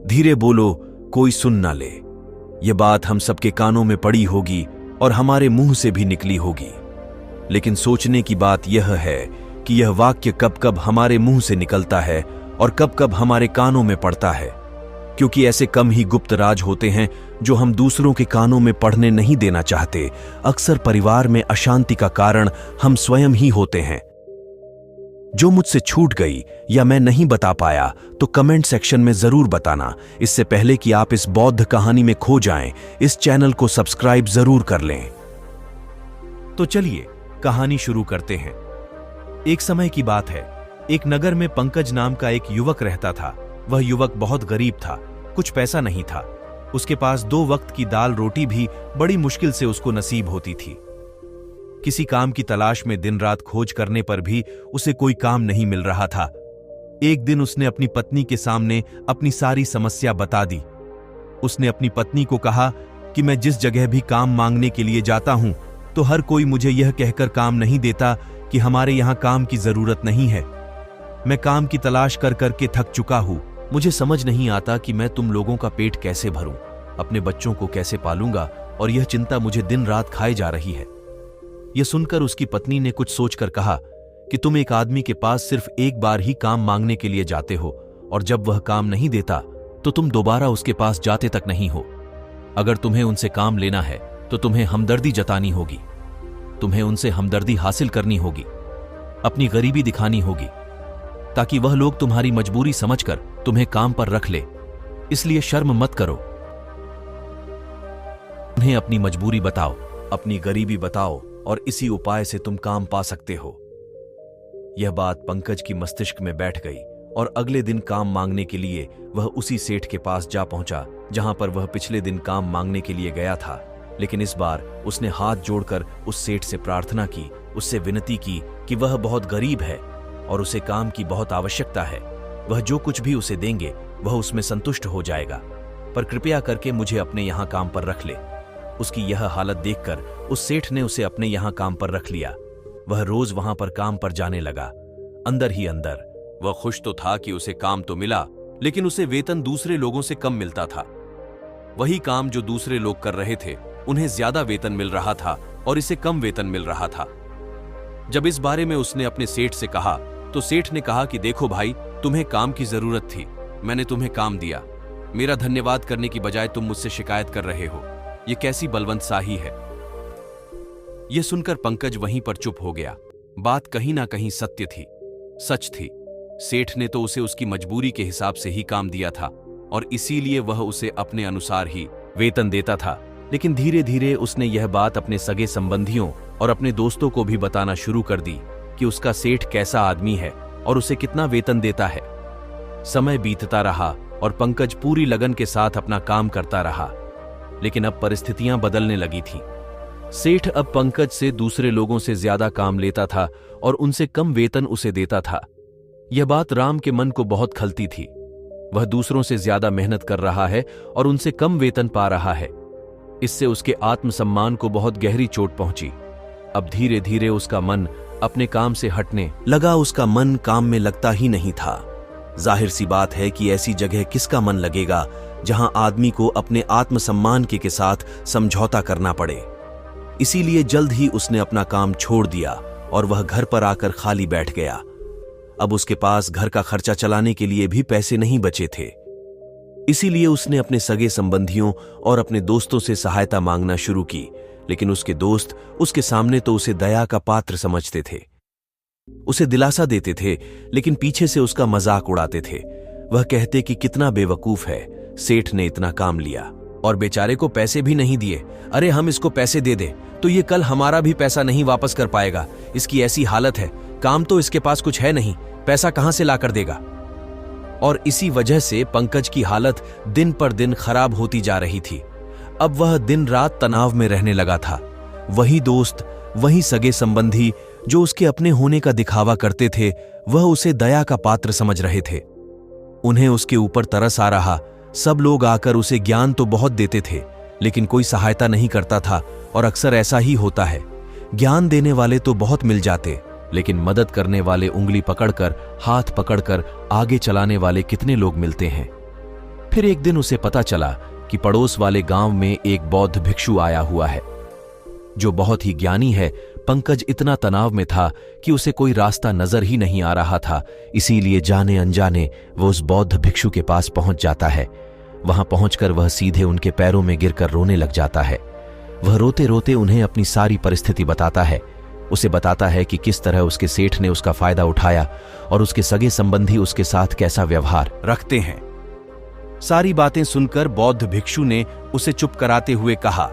धीरे बोलो, कोई सुन ना ले। ये बात हम सबके कानों में पड़ी होगी और हमारे मुंह से भी निकली होगी, लेकिन सोचने की बात यह है कि यह वाक्य कब कब हमारे मुंह से निकलता है और कब कब हमारे कानों में पड़ता है, क्योंकि ऐसे कम ही गुप्त राज होते हैं जो हम दूसरों के कानों में पढ़ने नहीं देना चाहते। अक्सर परिवार में अशांति का कारण हम स्वयं ही होते हैं। जो मुझसे छूट गई या मैं नहीं बता पाया तो कमेंट सेक्शन में जरूर बताना। इससे पहले कि आप इस बौद्ध कहानी में खो जाएं, इस चैनल को सब्सक्राइब जरूर कर लें। तो चलिए कहानी शुरू करते हैं। एक समय की बात है, एक नगर में पंकज नाम का एक युवक रहता था। वह युवक बहुत गरीब था, कुछ पैसा नहीं था। उसके पास 2 वक्त की दाल रोटी भी बड़ी मुश्किल से उसको नसीब होती थी। किसी काम की तलाश में दिन रात खोज करने पर भी उसे कोई काम नहीं मिल रहा था। एक दिन उसने अपनी पत्नी के सामने अपनी सारी समस्या बता दी। उसने अपनी पत्नी को कहा कि मैं जिस जगह भी काम मांगने के लिए जाता हूं तो हर कोई मुझे यह कहकर काम नहीं देता कि हमारे यहां काम की जरूरत नहीं है। मैं काम की तलाश कर करके थक चुका हूं। मुझे समझ नहीं आता कि मैं तुम लोगों का पेट कैसे भरूं, अपने बच्चों को कैसे पालूंगा, और यह चिंता मुझे दिन रात खाए जा रही है। यह सुनकर उसकी पत्नी ने कुछ सोचकर कहा कि तुम एक आदमी के पास सिर्फ एक बार ही काम मांगने के लिए जाते हो, और जब वह काम नहीं देता तो तुम दोबारा उसके पास जाते तक नहीं हो। अगर तुम्हें उनसे काम लेना है तो तुम्हें हमदर्दी जतानी होगी, तुम्हें उनसे हमदर्दी हासिल करनी होगी, अपनी गरीबी दिखानी होगी, ताकि वह लोग तुम्हारी मजबूरी समझकर तुम्हें काम पर रख ले। इसलिए शर्म मत करो, उन्हें अपनी मजबूरी बताओ, अपनी गरीबी बताओ, और इसी उपाय से तुम काम पा सकते हो। यह बात पंकज की मस्तिष्क में बैठ गई और अगले दिन काम मांगने के लिए वह उसी सेठ के पास जा पहुंचा जहां पर वह पिछले दिन काम मांगने के लिए गया था। लेकिन इस बार उसने हाथ जोड़कर उस सेठ से प्रार्थना की, उससे विनती की कि वह बहुत गरीब है और उसे काम की बहुत आवश्यकता है। वह जो कुछ भी उसे देंगे वह उसमें संतुष्ट हो जाएगा, पर कृपया करके मुझे अपने यहां काम पर रख ले। उसकी यह हालत देखकर उस सेठ ने उसे अपने यहां काम पर रख लिया। वह रोज वहां पर काम पर जाने लगा। अंदर ही अंदर वह खुश तो था कि उसे काम तो मिला, लेकिन उसे वेतन दूसरे लोगों से कम मिलता था। वही काम जो दूसरे लोग कर रहे थे उन्हें ज्यादा वेतन मिल रहा था और इसे कम वेतन मिल रहा था। जब इस बारे में उसने अपने सेठ से कहा तो सेठ ने कहा कि देखो भाई, तुम्हें काम की जरूरत थी, मैंने तुम्हें काम दिया। मेरा धन्यवाद करने की बजाय तुम मुझसे शिकायत कर रहे हो। यह कैसी बलवंत शाही है। यह सुनकर पंकज वहीं पर चुप हो गया। बात कहीं ना कहीं सत्य थी, सच थी। सेठ ने तो उसे उसकी मजबूरी के हिसाब से ही काम दिया था और इसीलिए वह उसे अपने अनुसार ही वेतन देता था। लेकिन धीरे धीरे उसने यह बात अपने सगे संबंधियों और अपने दोस्तों को भी बताना शुरू कर दी कि उसका सेठ कैसा आदमी है और उसे कितना वेतन देता है। समय बीतता रहा और पंकज पूरी लगन के साथ अपना काम करता रहा, लेकिन अब परिस्थितियां बदलने लगी थीं। सेठ अब पंकज से दूसरे लोगों से ज्यादा काम लेता था और उनसे कम वेतन उसे देता था। यह बात राम के मन को बहुत खलती थी। वह दूसरों से ज्यादा मेहनत कर रहा है और उनसे कम वेतन पा रहा है। इससे उसके आत्मसम्मान को बहुत गहरी चोट पहुंची। अब धीरे धीरे उसका मन अपने काम से हटने लगा। उसका मन काम में लगता ही नहीं था। जाहिर सी बात है कि ऐसी जगह किसका मन लगेगा जहां आदमी को अपने आत्मसम्मान के साथ समझौता करना पड़े। इसीलिए जल्द ही उसने अपना काम छोड़ दिया और वह घर पर आकर खाली बैठ गया। अब उसके पास घर का खर्चा चलाने के लिए भी पैसे नहीं बचे थे। इसीलिए उसने अपने सगे संबंधियों और अपने दोस्तों से सहायता मांगना शुरू की, लेकिन उसके दोस्त उसके सामने तो उसे दया का पात्र समझते थे, उसे दिलासा देते थे, लेकिन पीछे से उसका मजाक उड़ाते थे। वह कहते कि कितना बेवकूफ है, सेठ ने इतना काम लिया और बेचारे को पैसे भी नहीं दिए। अरे हम इसको पैसे दे दे तो ये कल हमारा भी पैसा नहीं वापस कर पाएगा। इसकी ऐसी हालत है, काम तो इसके पास कुछ है नहीं, पैसा कहां से लाकर देगा। और इसी वजह से पंकज की हालत दिन पर दिन खराब होती जा रही थी। अब वह दिन रात तनाव में रहने लगा था। वही दोस्त, वही सगे संबंधी जो उसके अपने होने का दिखावा करते थे, वह उसे दया का पात्र समझ रहे थे। उन्हें उसके ऊपर तरस आ रहा। सब लोग आकर उसे ज्ञान तो बहुत देते थे, लेकिन कोई सहायता नहीं करता था। और अक्सर ऐसा ही होता है, ज्ञान देने वाले तो बहुत मिल जाते, लेकिन मदद करने वाले, उंगली पकड़कर, हाथ पकड़कर आगे चलाने वाले कितने लोग मिलते हैं। फिर एक दिन उसे पता चला कि पड़ोस वाले गांव में एक बौद्ध भिक्षु आया हुआ है जो बहुत ही ज्ञानी है। पंकज इतना तनाव में था कि उसे कोई रास्ता नजर ही नहीं आ रहा था, इसीलिए जाने अनजाने वो उस बौद्ध भिक्षु के पास पहुंच जाता है। वहां पहुंचकर वह सीधे उनके पैरों में गिरकर रोने लग जाता है। वह रोते रोते उन्हें अपनी सारी परिस्थिति बताता है। उसे बताता है कि किस तरह उसके सेठ ने उसका फायदा उठाया और उसके सगे संबंधी उसके साथ कैसा व्यवहार रखते हैं। सारी बातें सुनकर बौद्ध भिक्षु ने उसे चुप कराते हुए कहा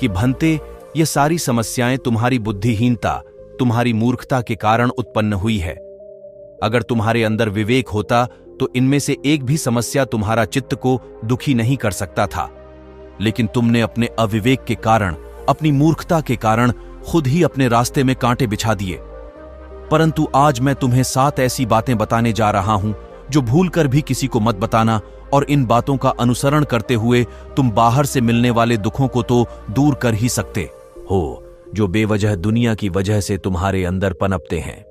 कि भंते, ये सारी समस्याएं तुम्हारी बुद्धिहीनता, तुम्हारी मूर्खता के कारण उत्पन्न हुई है। अगर तुम्हारे अंदर विवेक होता तो इनमें से एक भी समस्या तुम्हारा चित्त को दुखी नहीं कर सकता था, लेकिन तुमने अपने अविवेक के कारण, अपनी मूर्खता के कारण खुद ही अपने रास्ते में कांटे बिछा दिए। परंतु आज मैं तुम्हें 7 ऐसी बातें बताने जा रहा हूं जो भूलकर भी किसी को मत बताना, और इन बातों का अनुसरण करते हुए तुम बाहर से मिलने वाले दुखों को तो दूर कर ही सकते हो जो बेवजह दुनिया की वजह से तुम्हारे अंदर पनपते हैं।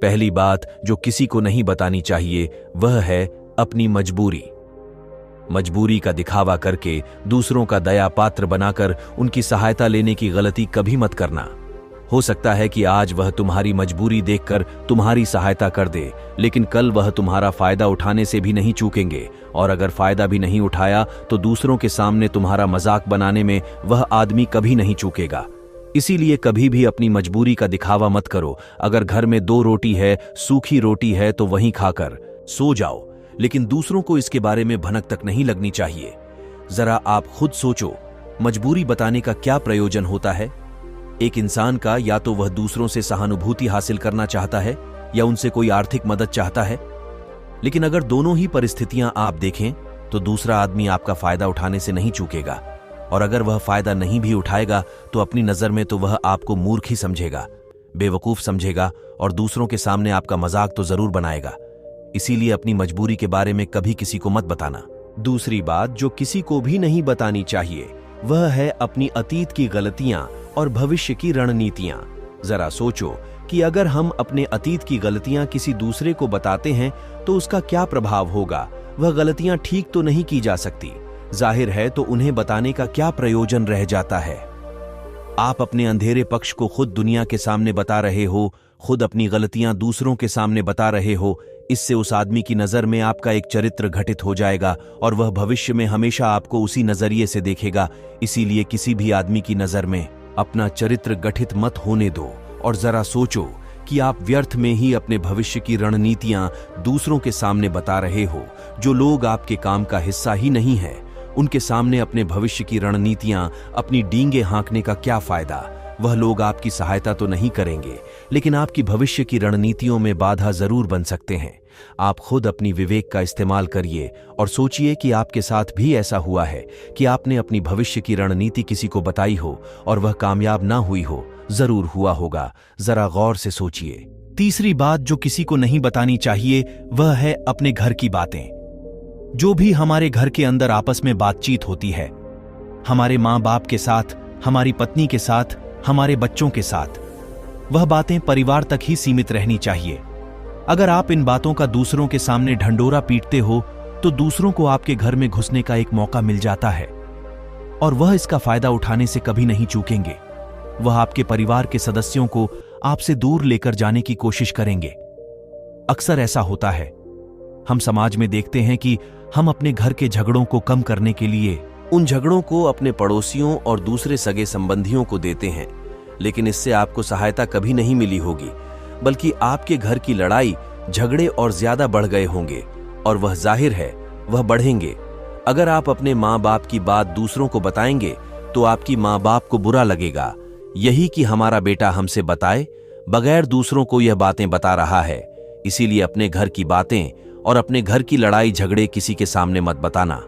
पहली बात जो किसी को नहीं बतानी चाहिए वह है अपनी मजबूरी। मजबूरी का दिखावा करके दूसरों का दया पात्र बनाकर उनकी सहायता लेने की गलती कभी मत करना। हो सकता है कि आज वह तुम्हारी मजबूरी देखकर तुम्हारी सहायता कर दे, लेकिन कल वह तुम्हारा फायदा उठाने से भी नहीं चूकेंगे, और अगर फायदा भी नहीं उठाया तो दूसरों के सामने तुम्हारा मजाक बनाने में वह आदमी कभी नहीं चूकेगा। इसीलिए कभी भी अपनी मजबूरी का दिखावा मत करो। अगर घर में 2 रोटी है, सूखी रोटी है, तो वहीं खाकर सो जाओ, लेकिन दूसरों को इसके बारे में भनक तक नहीं लगनी चाहिए। जरा आप खुद सोचो, मजबूरी बताने का क्या प्रयोजन होता है? एक इंसान का या तो वह दूसरों से सहानुभूति हासिल करना चाहता है या उनसे कोई आर्थिक मदद चाहता है। लेकिन अगर दोनों ही परिस्थितियां आप देखें तो दूसरा आदमी आपका फायदा उठाने से नहीं चूकेगा, और अगर वह फायदा नहीं भी उठाएगा तो अपनी नजर में तो वह आपको मूर्ख ही समझेगा, बेवकूफ समझेगा, और दूसरों के सामने आपका मजाक तो जरूर बनाएगा। इसीलिए अपनी मजबूरी के बारे में कभी किसी को मत बताना। दूसरी बात जो किसी को भी नहीं बतानी चाहिए वह है अपनी अतीत की गलतियां और भविष्य की रणनीतियां। जरा सोचो कि अगर हम अपने अतीत की गलतियां किसी दूसरे को बताते हैं तो उसका क्या प्रभाव होगा। वह गलतियां ठीक तो नहीं की जा सकती, जाहिर है, तो उन्हें बताने का क्या प्रयोजन रह जाता है। आप अपने अंधेरे पक्ष को खुद दुनिया के सामने बता रहे हो, खुद अपनी गलतियां दूसरों के सामने बता रहे हो। इससे उस आदमी की नजर में आपका एक चरित्र घटित हो जाएगा और वह भविष्य में हमेशा आपको उसी नजरिए से देखेगा। इसीलिए किसी भी आदमी की नजर में अपना चरित्र गठित मत होने दो, और जरा सोचो कि आप व्यर्थ में ही अपने भविष्य की रणनीतियां दूसरों के सामने बता रहे हो। जो लोग आपके काम का हिस्सा ही नहीं है, उनके सामने अपने भविष्य की रणनीतियां, अपनी डींगे हाँकने का क्या फायदा। वह लोग आपकी सहायता तो नहीं करेंगे, लेकिन आपकी भविष्य की रणनीतियों में बाधा जरूर बन सकते हैं। आप खुद अपनी विवेक का इस्तेमाल करिए और सोचिए कि आपके साथ भी ऐसा हुआ है कि आपने अपनी भविष्य की रणनीति किसी को बताई हो और वह कामयाब ना हुई हो। जरूर हुआ होगा, जरा गौर से सोचिए। तीसरी बात जो किसी को नहीं बतानी चाहिए वह है अपने घर की बातें। जो भी हमारे घर के अंदर आपस में बातचीत होती है, हमारे माँ बाप के साथ, हमारी पत्नी के साथ, हमारे बच्चों के साथ, वह बातें परिवार तक ही सीमित रहनी चाहिए। अगर आप इन बातों का दूसरों के सामने ढंढोरा पीटते हो तो दूसरों को आपके घर में घुसने का एक मौका मिल जाता है और वह इसका फायदा उठाने से कभी नहीं चूकेंगे। वह आपके परिवार के सदस्यों को आपसे दूर लेकर जाने की कोशिश करेंगे। अक्सर ऐसा होता है, हम समाज में देखते हैं कि हम अपने घर के झगड़ों को कम करने के लिए उन झगड़ों को अपने पड़ोसियों और दूसरे सगे संबंधियों को देते हैं, लेकिन इससे आपको सहायता कभी नहीं मिली होगी, बल्कि आपके घर की लड़ाई झगड़े और ज्यादा बढ़ गए होंगे, और वह जाहिर है वह बढ़ेंगे। अगर आप अपने माँ बाप की बात दूसरों को बताएंगे तो आपकी माँ बाप को बुरा लगेगा, यही कि हमारा बेटा हमसे बताए बगैर दूसरों को यह बातें बता रहा है। इसीलिए अपने घर की बातें और अपने घर की लड़ाई झगड़े किसी के सामने मत बताना।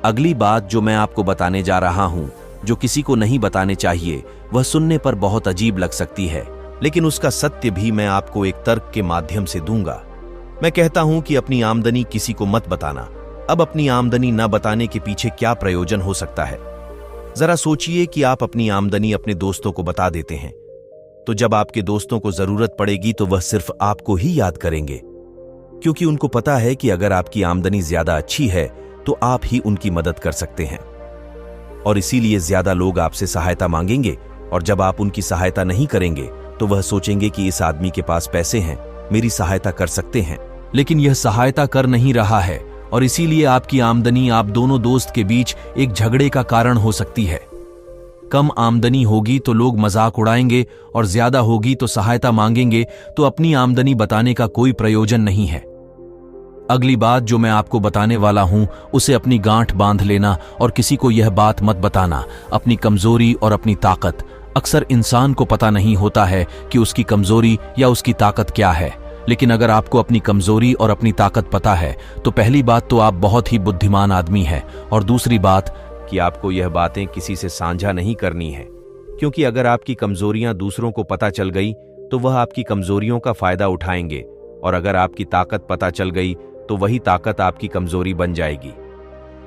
अगली बात जो मैं आपको बताने जा रहा हूं, जो किसी को नहीं बताने चाहिए, वह सुनने पर बहुत अजीब लग सकती है, लेकिन उसका सत्य भी मैं आपको एक तर्क के माध्यम से दूंगा। मैं कहता हूं कि अपनी आमदनी किसी को मत बताना। अब अपनी आमदनी न बताने के पीछे क्या प्रयोजन हो सकता है? जरा सोचिए कि आप अपनी आमदनी अपने दोस्तों को बता देते हैं, तो जब आपके दोस्तों को जरूरत पड़ेगी तो वह सिर्फ आपको ही याद करेंगे। क्योंकि उनको पता है कि अगर आपकी आमदनी ज्यादा अच्छी है तो आप ही उनकी मदद कर सकते हैं, और इसीलिए ज्यादा लोग आपसे सहायता मांगेंगे। और जब आप उनकी सहायता नहीं करेंगे तो वह सोचेंगे कि इस आदमी के पास पैसे हैं, मेरी सहायता कर सकते हैं, लेकिन यह सहायता कर नहीं रहा है, और इसीलिए आपकी आमदनी आप दोनों दोस्त के बीच एक झगड़े का कारण हो सकती है। कम आमदनी होगी तो लोग मजाक उड़ाएंगे, और ज्यादा होगी तो सहायता मांगेंगे, तो अपनी आमदनी बताने का कोई प्रयोजन नहीं है। अगली बात जो मैं आपको बताने वाला हूं उसे अपनी गांठ बांध लेना और किसी को यह बात मत बताना। अपनी कमजोरी और अपनी ताकत, अक्सर इंसान को पता नहीं होता है कि उसकी कमजोरी या उसकी ताकत क्या है, लेकिन अगर आपको अपनी कमजोरी और अपनी ताकत पता है तो पहली बात तो आप बहुत ही बुद्धिमान आदमी हैं, और दूसरी बात कि आपको यह बातें किसी से साझा नहीं करनी है, क्योंकि अगर आपकी कमजोरियां दूसरों को पता चल गई तो वह आपकी कमजोरियों का फायदा उठाएंगे, और अगर आपकी ताकत पता चल गई तो वही ताकत आपकी कमजोरी बन जाएगी,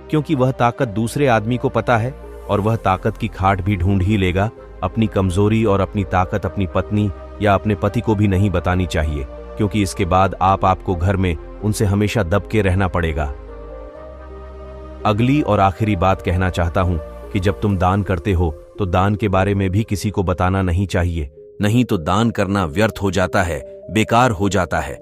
क्योंकि वह ताकत दूसरे आदमी को पता है और वह ताकत की खाट भी ढूंढ ही लेगा। अपनी कमजोरी और अपनी ताकत अपनी पत्नी या अपने पति को भी नहीं बतानी चाहिए, क्योंकि इसके बाद आपको घर में उनसे हमेशा दब के रहना पड़ेगा। अगली और आखिरी बात कहना चाहता हूं कि जब तुम दान करते हो तो दान के बारे में भी किसी को बताना नहीं चाहिए, नहीं तो दान करना व्यर्थ हो जाता है, बेकार हो जाता है।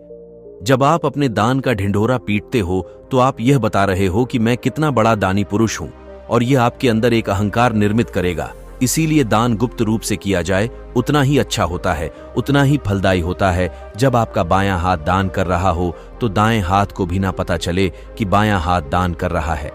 जब आप अपने दान का ढिंढोरा पीटते हो तो आप यह बता रहे हो कि मैं कितना बड़ा दानी पुरुष हूं, और यह आपके अंदर एक अहंकार निर्मित करेगा। इसीलिए दान गुप्त रूप से किया जाए उतना ही अच्छा होता है, उतना ही फलदायी होता है। जब आपका बायां हाथ दान कर रहा हो तो दाएं हाथ को भी ना पता चले कि बायां हाथ दान कर रहा है।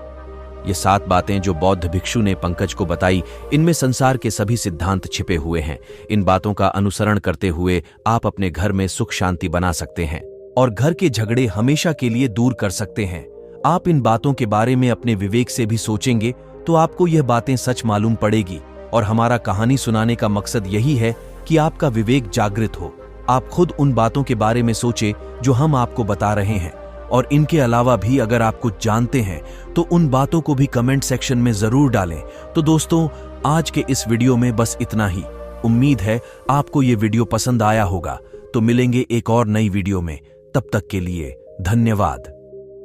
ये 7 बातें जो बौद्ध भिक्षु ने पंकज को बताई, इनमें संसार के सभी सिद्धांत छिपे हुए हैं। इन बातों का अनुसरण करते हुए आप अपने घर में सुख शांति बना सकते हैं और घर के झगड़े हमेशा के लिए दूर कर सकते हैं। आप इन बातों के बारे में अपने विवेक से भी सोचेंगे तो आपको यह बातें सच मालूम पड़ेगी, और हमारा कहानी सुनाने का मकसद यही है कि आपका विवेक जागृत हो। आप खुद उन बातों के बारे में सोचे जो हम आपको बता रहे हैं, और इनके अलावा भी अगर आप कुछ जानते हैं तो उन बातों को भी कमेंट सेक्शन में जरूर डालें। तो दोस्तों, आज के इस वीडियो में बस इतना ही। उम्मीद है आपको ये वीडियो पसंद आया होगा। तो मिलेंगे एक और नई वीडियो में, तब तक के लिए धन्यवाद।